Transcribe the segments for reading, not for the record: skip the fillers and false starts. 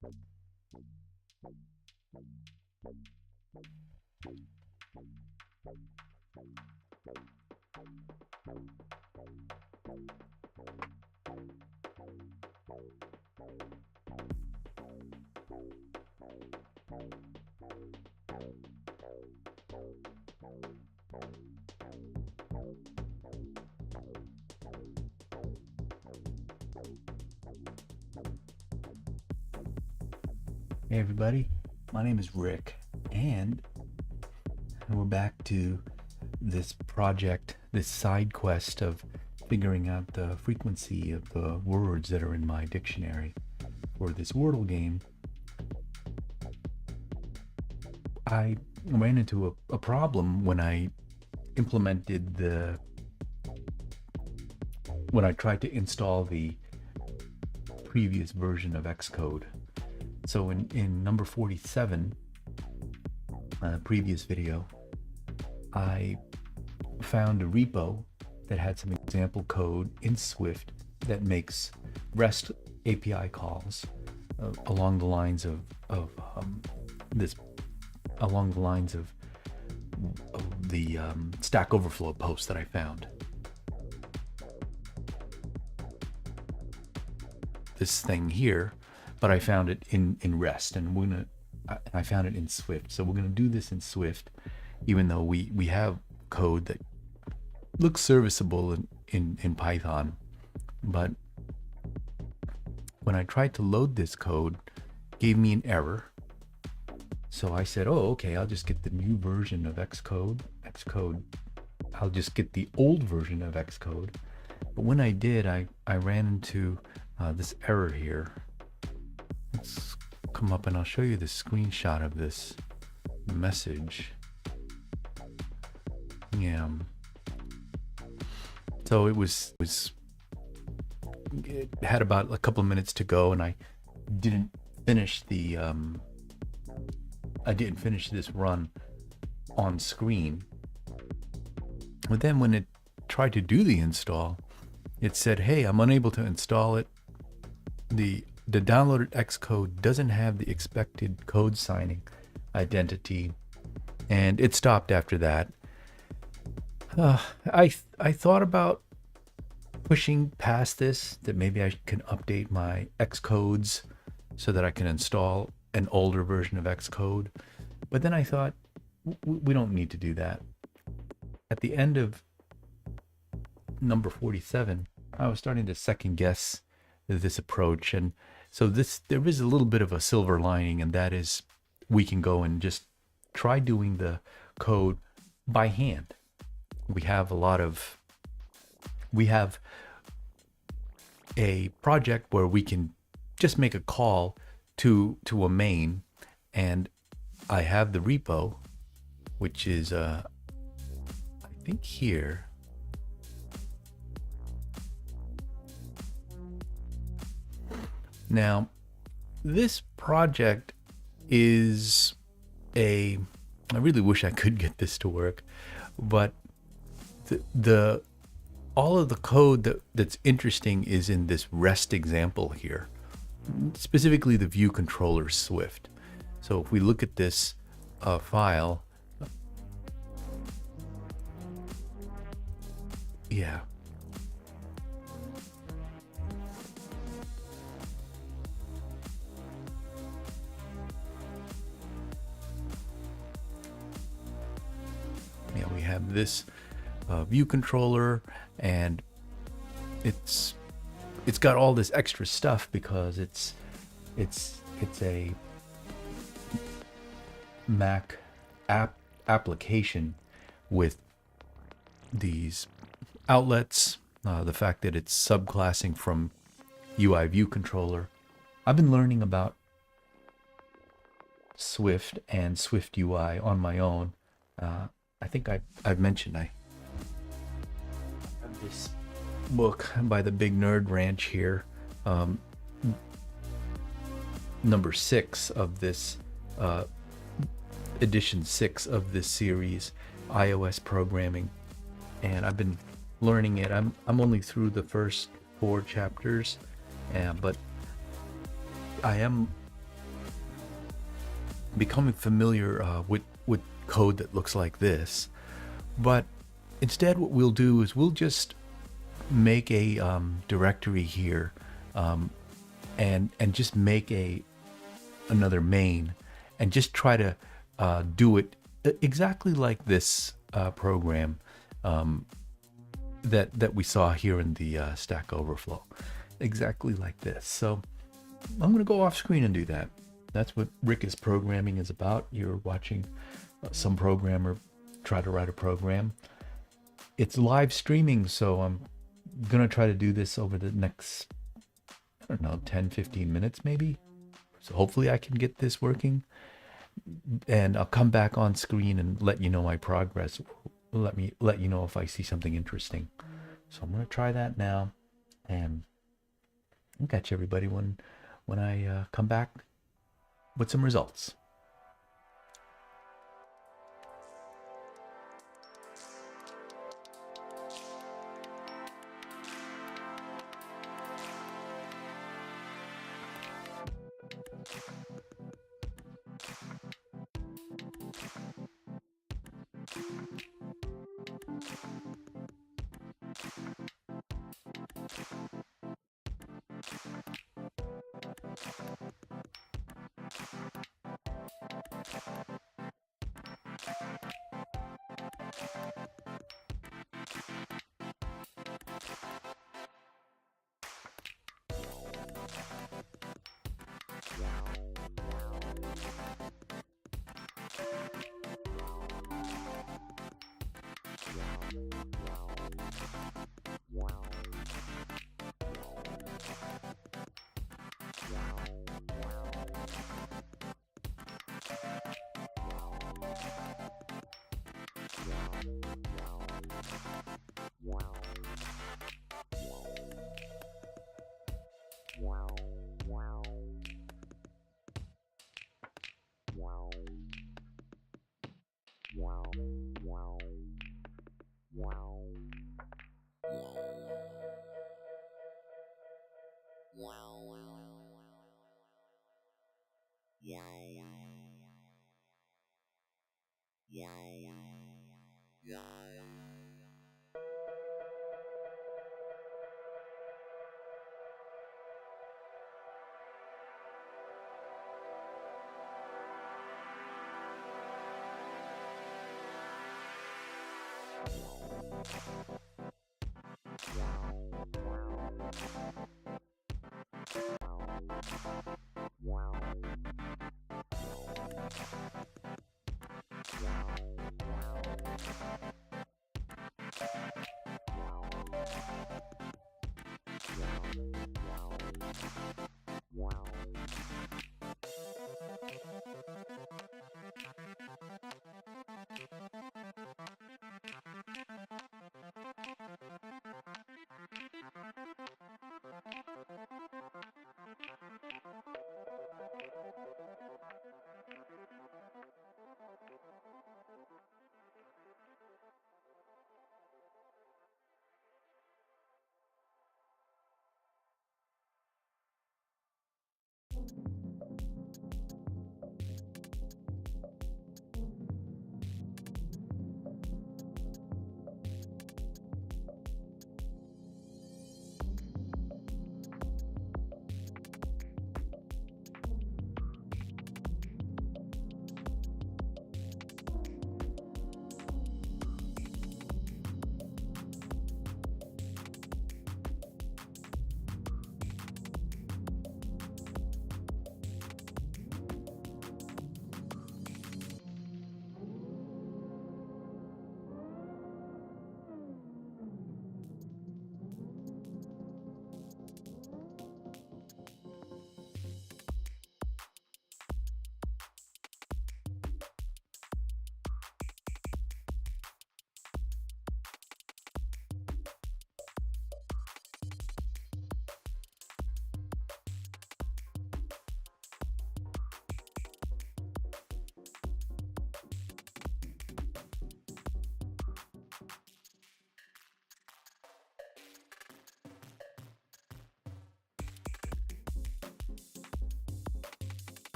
Hey everybody, my name is Rick, and we're back to this project, this side quest of figuring out the frequency of the words that are in my dictionary for this Wordle game. I ran into a problem when I implemented when I tried to install the previous version of Xcode. So in number 47, previous video, I found a repo that had some example code in Swift that makes REST API calls along the lines of the Stack Overflow post that I found. This thing here, but I found it in REST, and I found it in Swift. So we're gonna do this in Swift, even though we have code that looks serviceable in Python. But when I tried to load this code, it gave me an error. So I said, oh, okay, I'll just get the new version of Xcode. I'll just get the old version of Xcode. But when I did, I ran into this error here. Let's come up and I'll show you the screenshot of this message. Yeah. So it had about a couple of minutes to go, and I didn't finish this run on screen. But then when it tried to do the install, it said, hey, I'm unable to install it. The downloaded Xcode doesn't have the expected code signing identity, and it stopped after that. I thought about pushing past this, that maybe I can update my Xcodes so that I can install an older version of Xcode. But then I thought, we don't need to do that. At the end of number 47, I was starting to second guess this approach. And so there is a little bit of a silver lining, and that is we can go and just try doing the code by hand. We have a project where we can just make a call to a main, and I have the repo, which is I think here. Now, this project is I really wish I could get this to work, but all of the code that's interesting is in this REST example here, specifically the ViewController.swift. So if we look at this file, yeah. Yeah, we have this view controller, and it's got all this extra stuff because it's a Mac application with these outlets, the fact that it's subclassing from UI view controller. I've been learning about Swift and Swift UI on my own. I think I've mentioned I have this book by the Big Nerd Ranch here, number 6 of this edition 6 of this series, iOS programming, and I've been learning it. I'm only through the first 4 chapters, but I am becoming familiar with code that looks like this. But instead, what we'll do is we'll just make a directory here, and just make another main, and just try to do it exactly like this program that we saw here in the Stack Overflow, exactly like this. So I'm going to go off screen and do that. That's what Rick is Programming is about. You're watching some programmer try to write a program. It's live streaming, so I'm going to try to do this over the next, I don't know, 10, 15 minutes maybe. So hopefully I can get this working. And I'll come back on screen and let you know my progress. Let you know if I see something interesting. So I'm going to try that now, and I'll catch everybody when I come back with some results.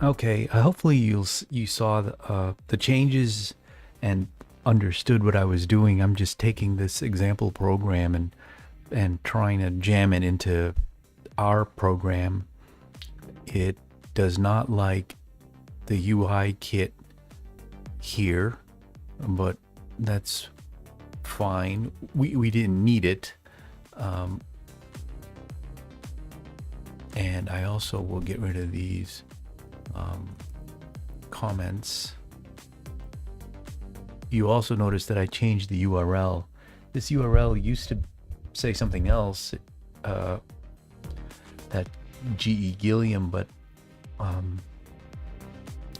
Okay, hopefully you saw the changes and understood what I was doing. I'm just taking this example program and trying to jam it into our program. It does not like the UI kit here, but that's fine. We didn't need it. And I also will get rid of these comments. You also notice that I changed the URL. This URL used to say something else, that GE Gilliam, but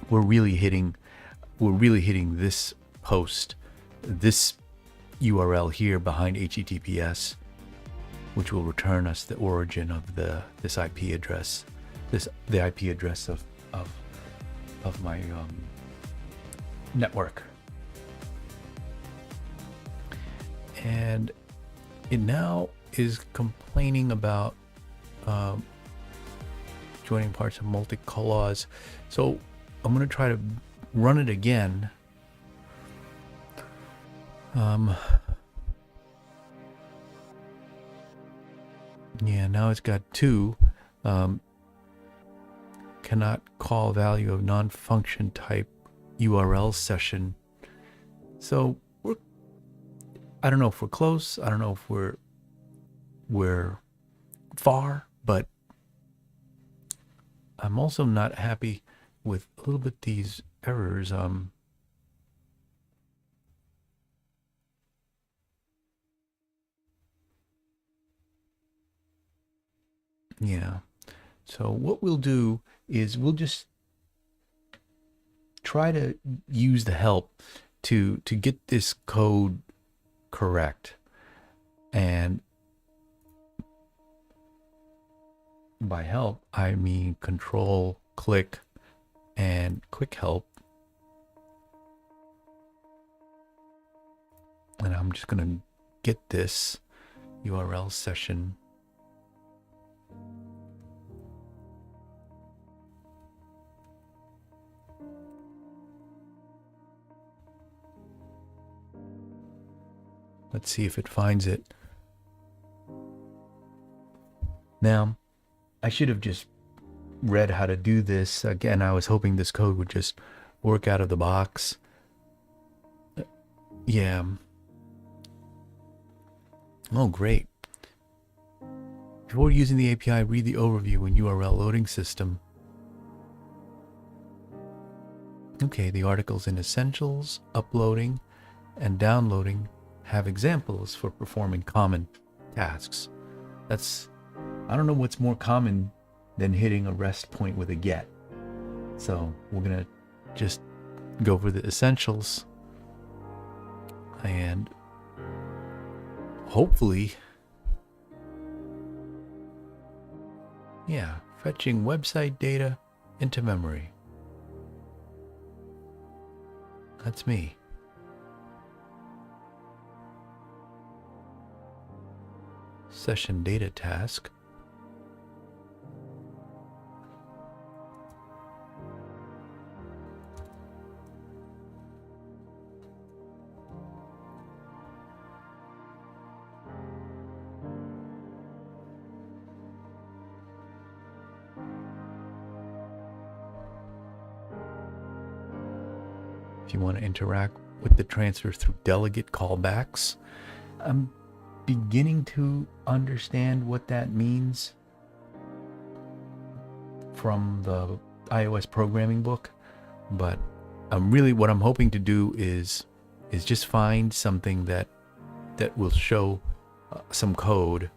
we're really hitting this host, this URL here behind HTTPS, which will return us the origin of this IP address, the IP address of my network. And it now is complaining about joining parts of multi-clause. So I'm going to try to run it again. Yeah, now it's got two. Cannot call value of non-function type URLSession. So I don't know if we're close. I don't know if we're far, but I'm also not happy with a little bit these errors. Yeah. So what we'll do is we'll just try to use the help to get this code correct. And by help, I mean control, click, and quick help. And I'm just going to get this URLSession. Let's see if it finds it. Now, I should have just read how to do this. Again, I was hoping this code would just work out of the box. Yeah. Oh, great. Before using the API, read the overview in URL loading system. Okay, the articles in Essentials, Uploading, and Downloading have examples for performing common tasks. I don't know what's more common than hitting a REST point with a GET. So we're going to just go for the Essentials. And hopefully, yeah, fetching website data into memory. That's me. Session data task. If you want to interact with the transfer through delegate callbacks, I'm beginning to understand what that means from the iOS programming book, but what I'm hoping to do is just find something that will show some code.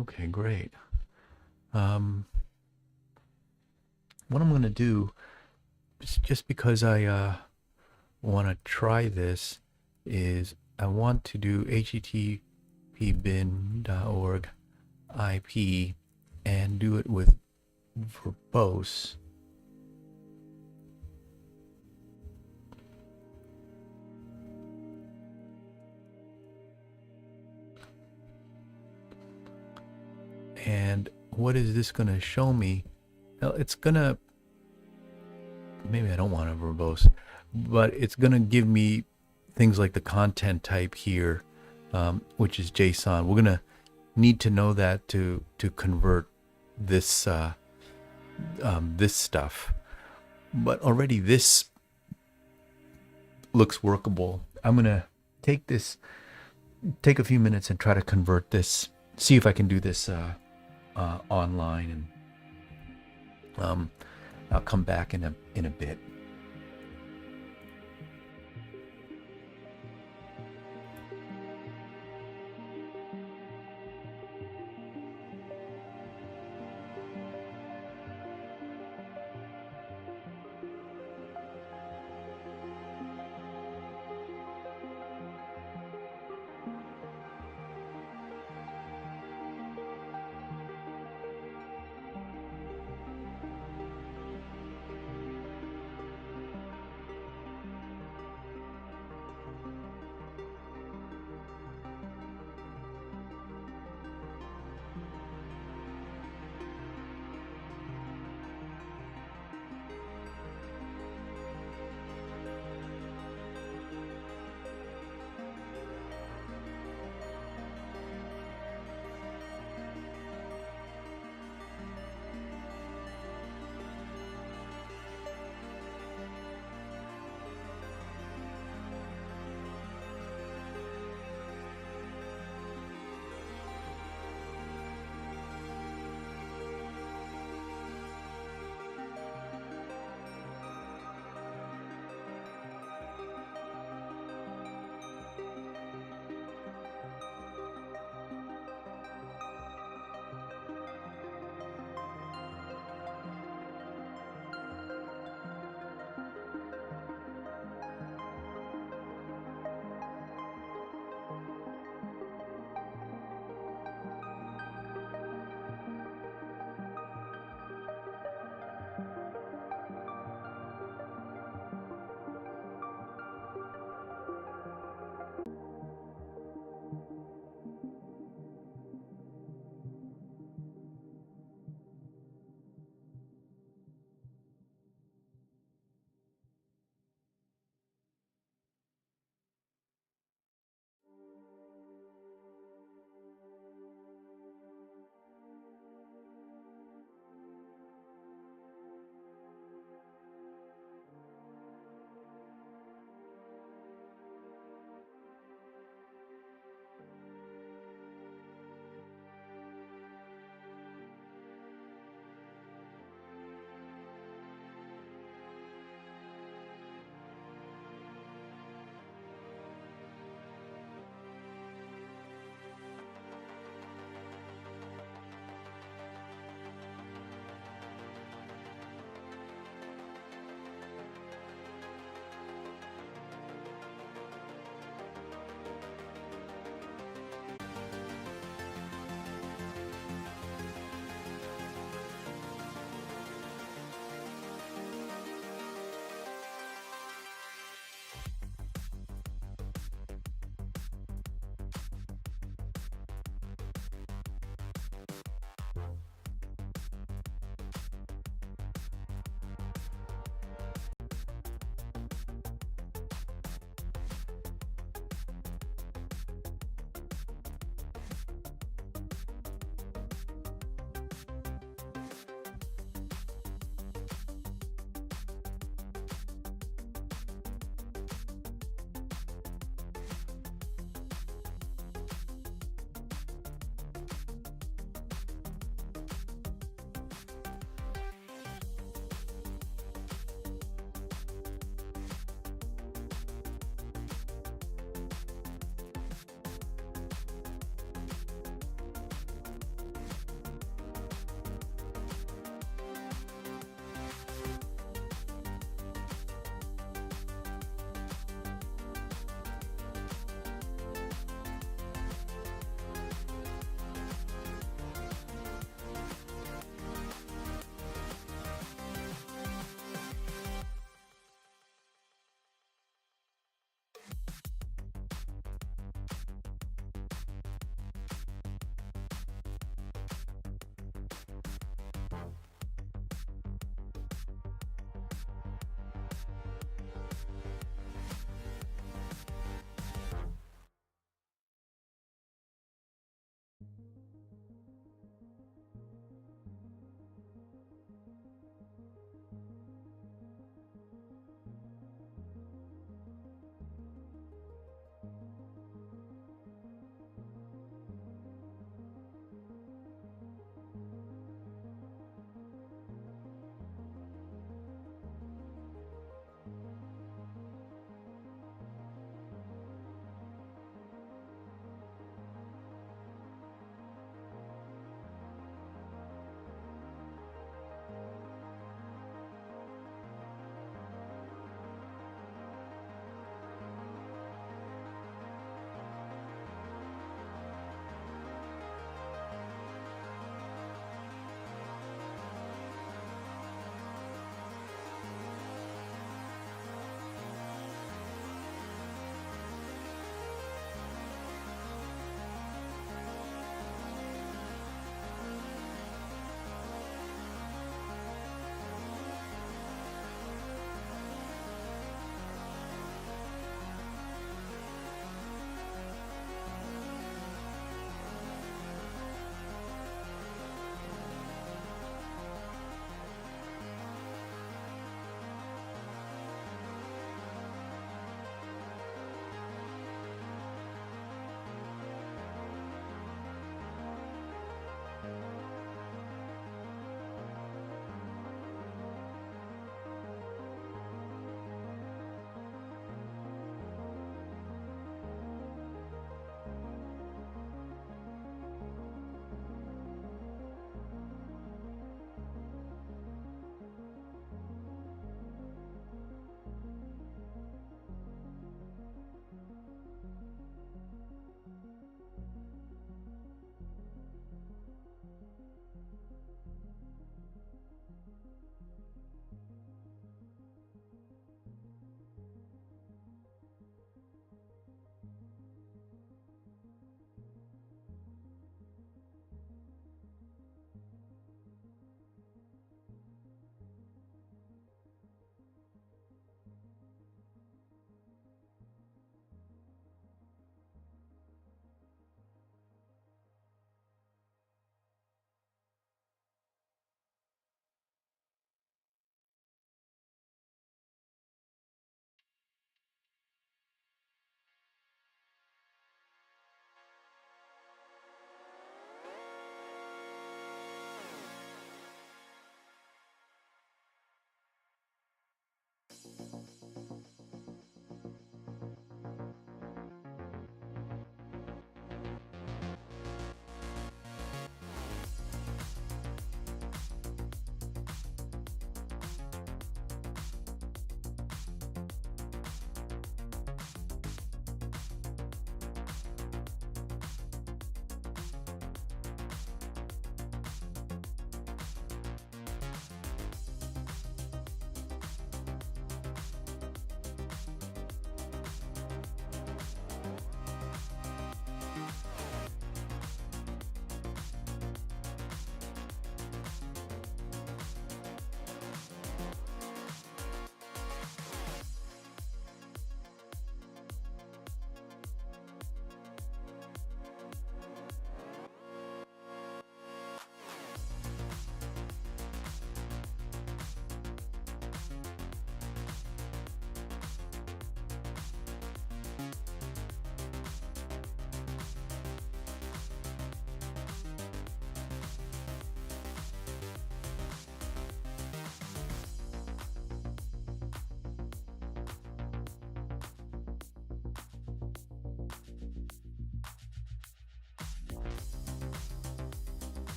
Okay, great. What I'm going to do, just because I want to try this, is I want to do http bin.org IP and do it with verbose. And what is this going to show me? Well, it's going to, maybe I don't want a verbose, but it's going to give me things like the content type here, which is JSON. We're going to need to know that to convert this this stuff. But already this looks workable. I'm going to take a few minutes and try to convert this, see if I can do this online, and I'll come back in a bit.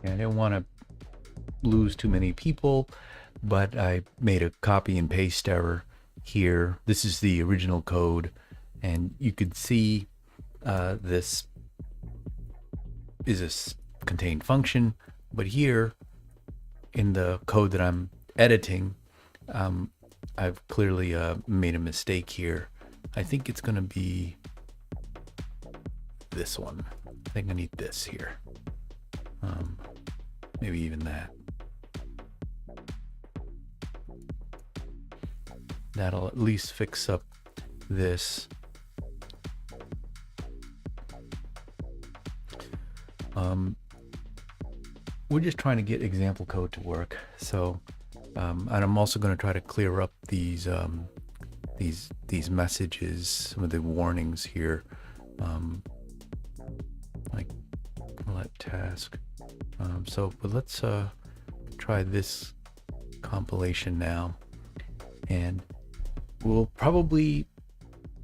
And I didn't want to lose too many people, but I made a copy and paste error here. This is the original code, and you could see this is a contained function, but here in the code that I'm editing, I've clearly made a mistake here. I think it's going to be this one. I think I need this here. Maybe even that. That'll at least fix up this. We're just trying to get example code to work. So, and I'm also going to try to clear up these messages, some of the warnings here, like let task. But let's try this compilation now, and we'll probably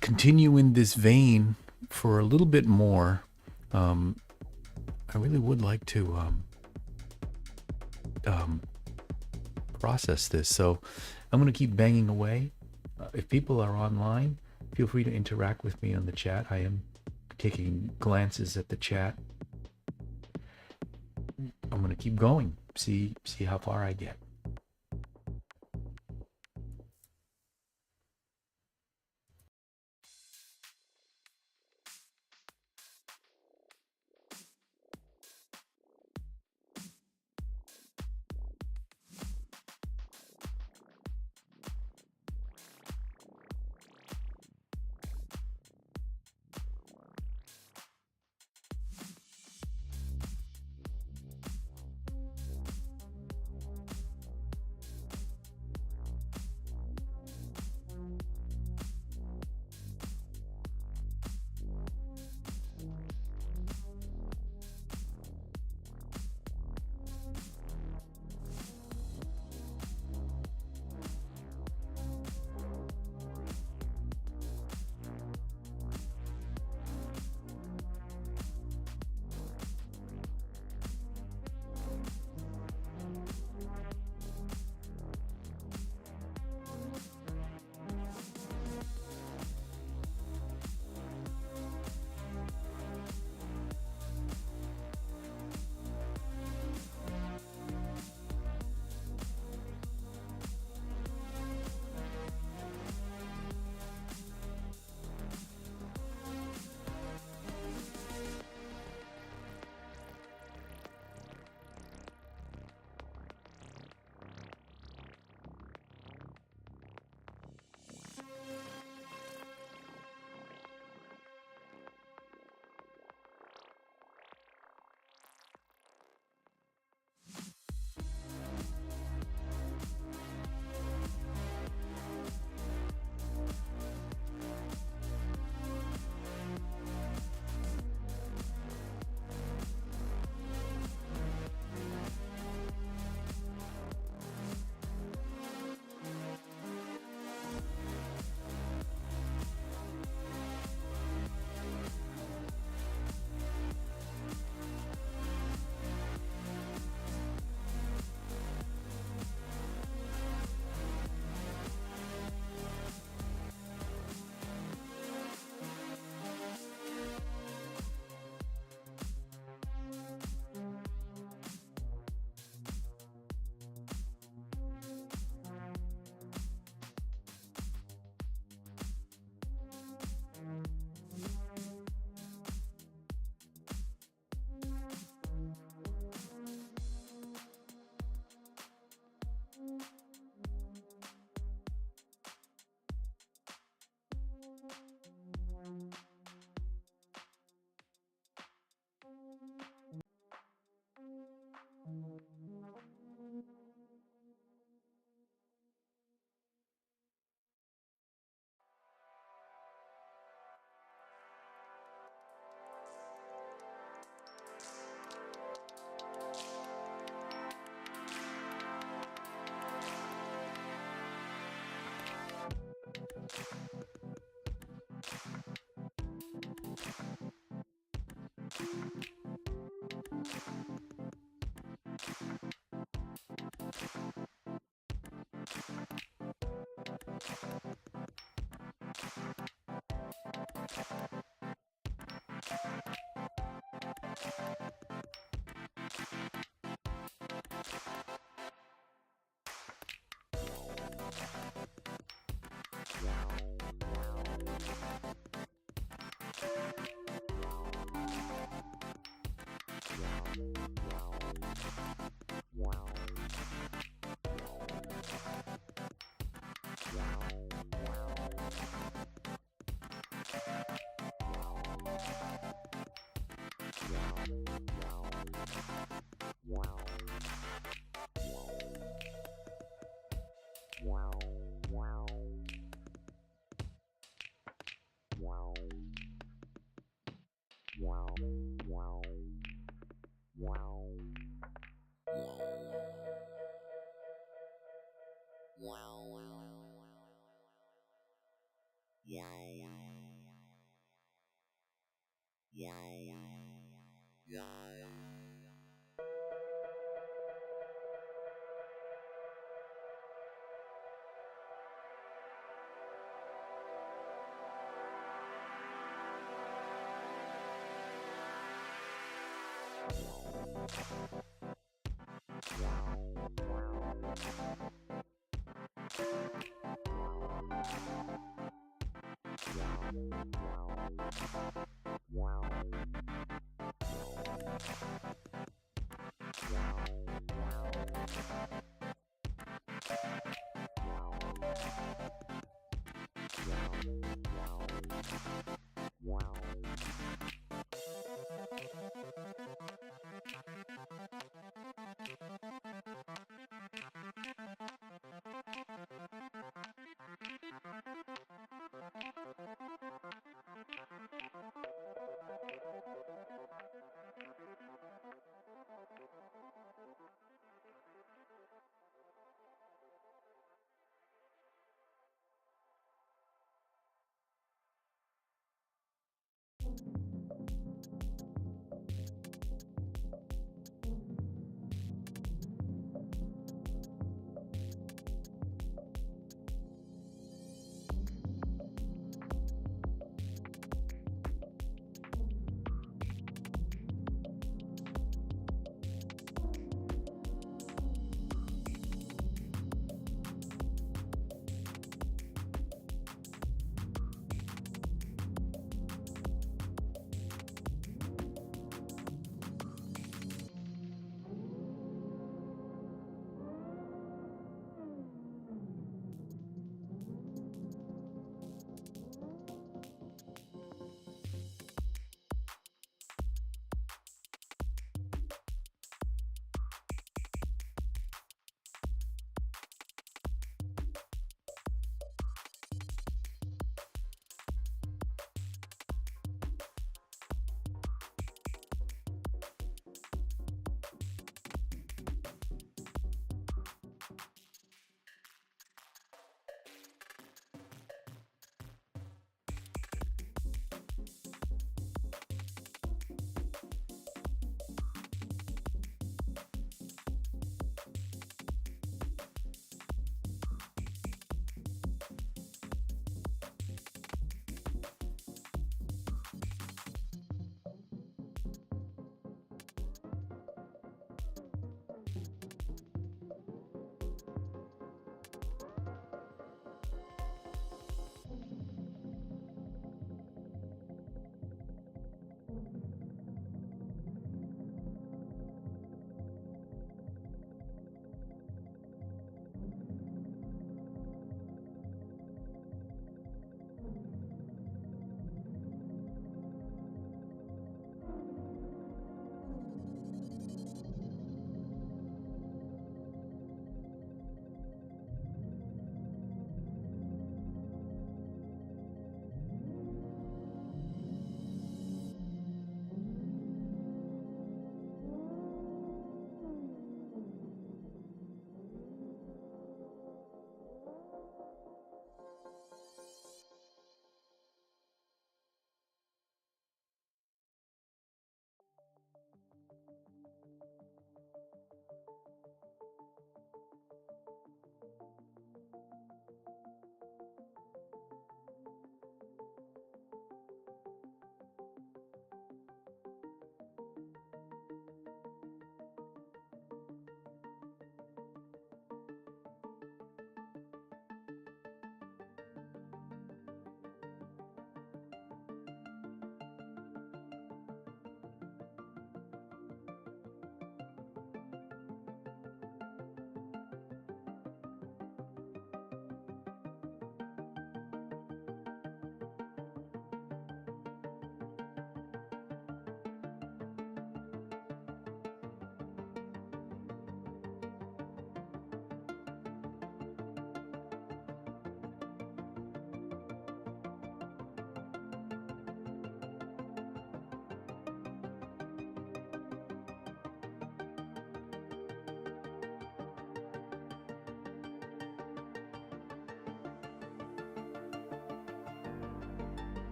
continue in this vein for a little bit more. I really would like to process this, so I'm going to keep banging away. If people are online, feel free to interact with me on the chat. I am taking glances at the chat. I'm going to keep going, see how far I get.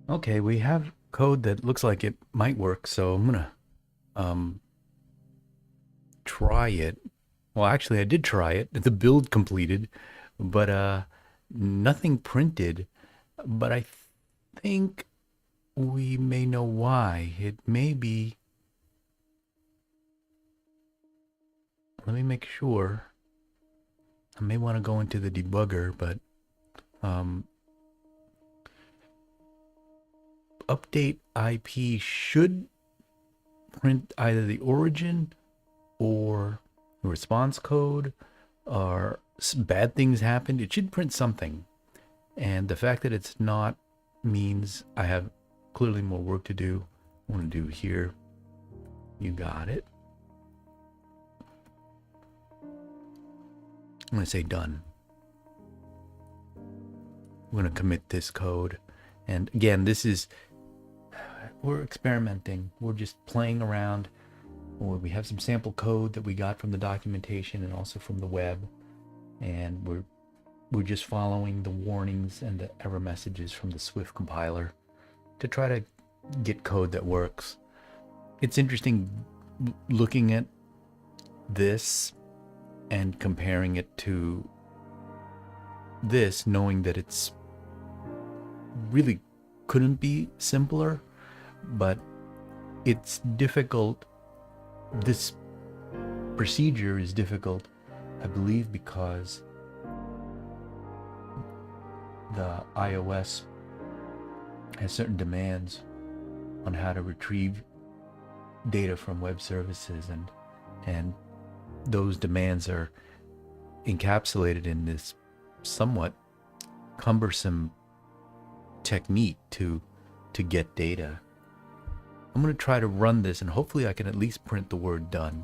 Okay, we have code that looks like it might work, so I'm gonna try it. Well, actually, I did try it. The build completed, but nothing printed. But I think we may know why. It may be. Let me make sure. I may want to go into the debugger, but update IP should print either the origin or the response code, or bad things happened. It should print something. And the fact that it's not means I have clearly more work to do. I want to do here. You got it. I'm going to say done. I'm going to commit this code. And again, we're experimenting. We're just playing around. We have some sample code that we got from the documentation and also from the web. And we're just following the warnings and the error messages from the Swift compiler to try to get code that works. It's interesting looking at this and comparing it to this, knowing that it's really couldn't be simpler, but it's difficult. This procedure is difficult, I believe, because the iOS has certain demands on how to retrieve data from web services, and those demands are encapsulated in this somewhat cumbersome technique to get data. I'm going to try to run this, and hopefully I can at least print the word done.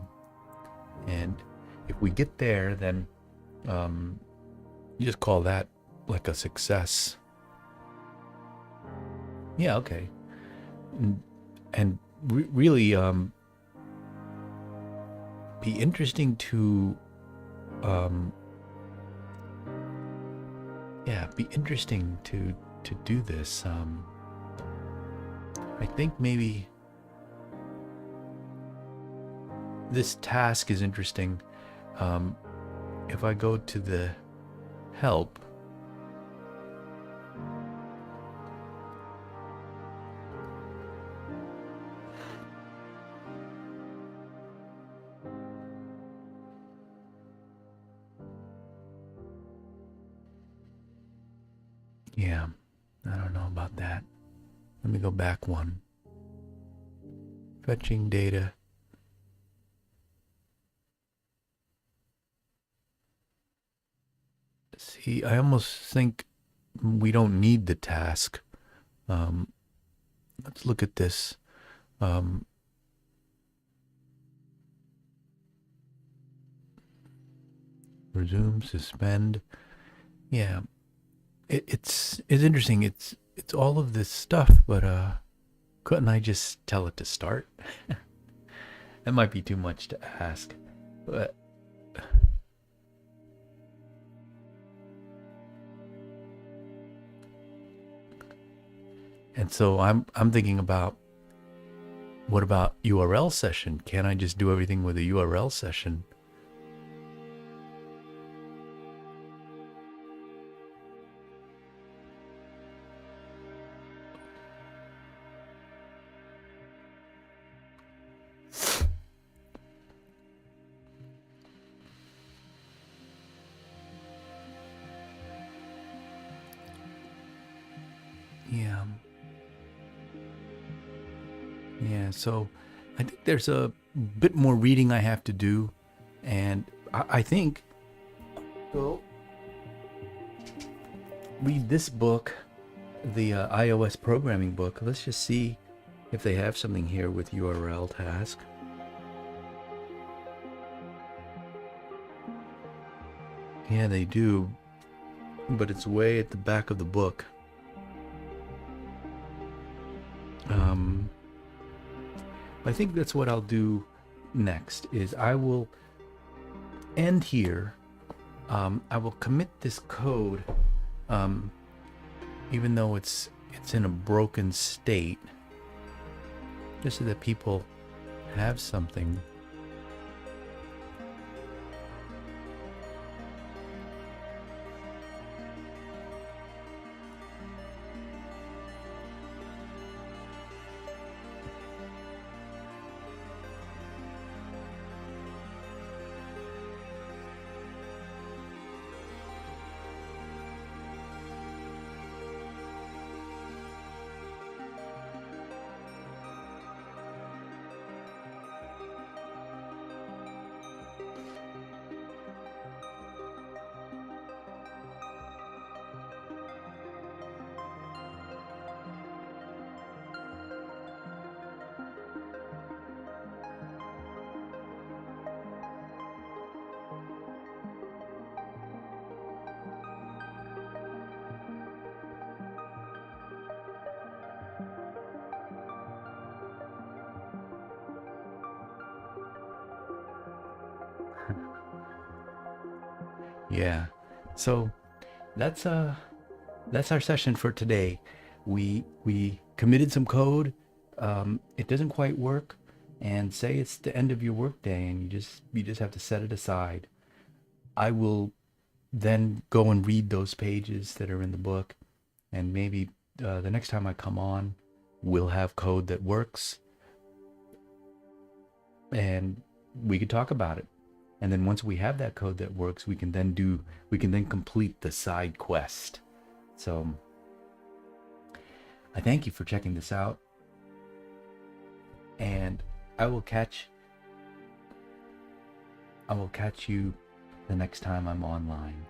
And if we get there, then you just call that like a success. Yeah, okay. And really be interesting to to do this. I think maybe this task is interesting. If I go to the help, yeah, I don't know about that. Let me go back one. Fetching data. See, I almost think we don't need the task. Let's look at this. Resume, suspend. Yeah, it's interesting. It's all of this stuff, but couldn't I just tell it to start? That might be too much to ask, but and so I'm thinking about, what about URLSession? Can't I just do everything with a URLSession? Yeah, so I think there's a bit more reading I have to do, and I think I'll read this book, the iOS programming book. Let's just see if they have something here with URL task. Yeah, they do, but it's way at the back of the book. I think that's what I'll do next, is I will end here. I will commit this code, even though it's in a broken state, just so that people have something. Yeah, so that's our session for today. We committed some code. It doesn't quite work, and say it's the end of your workday, and you just have to set it aside. I will then go and read those pages that are in the book, and maybe the next time I come on, we'll have code that works, and we could talk about it. And then once we have that code that works, we can then complete the side quest. So I thank you for checking this out, and I will catch you the next time I'm online.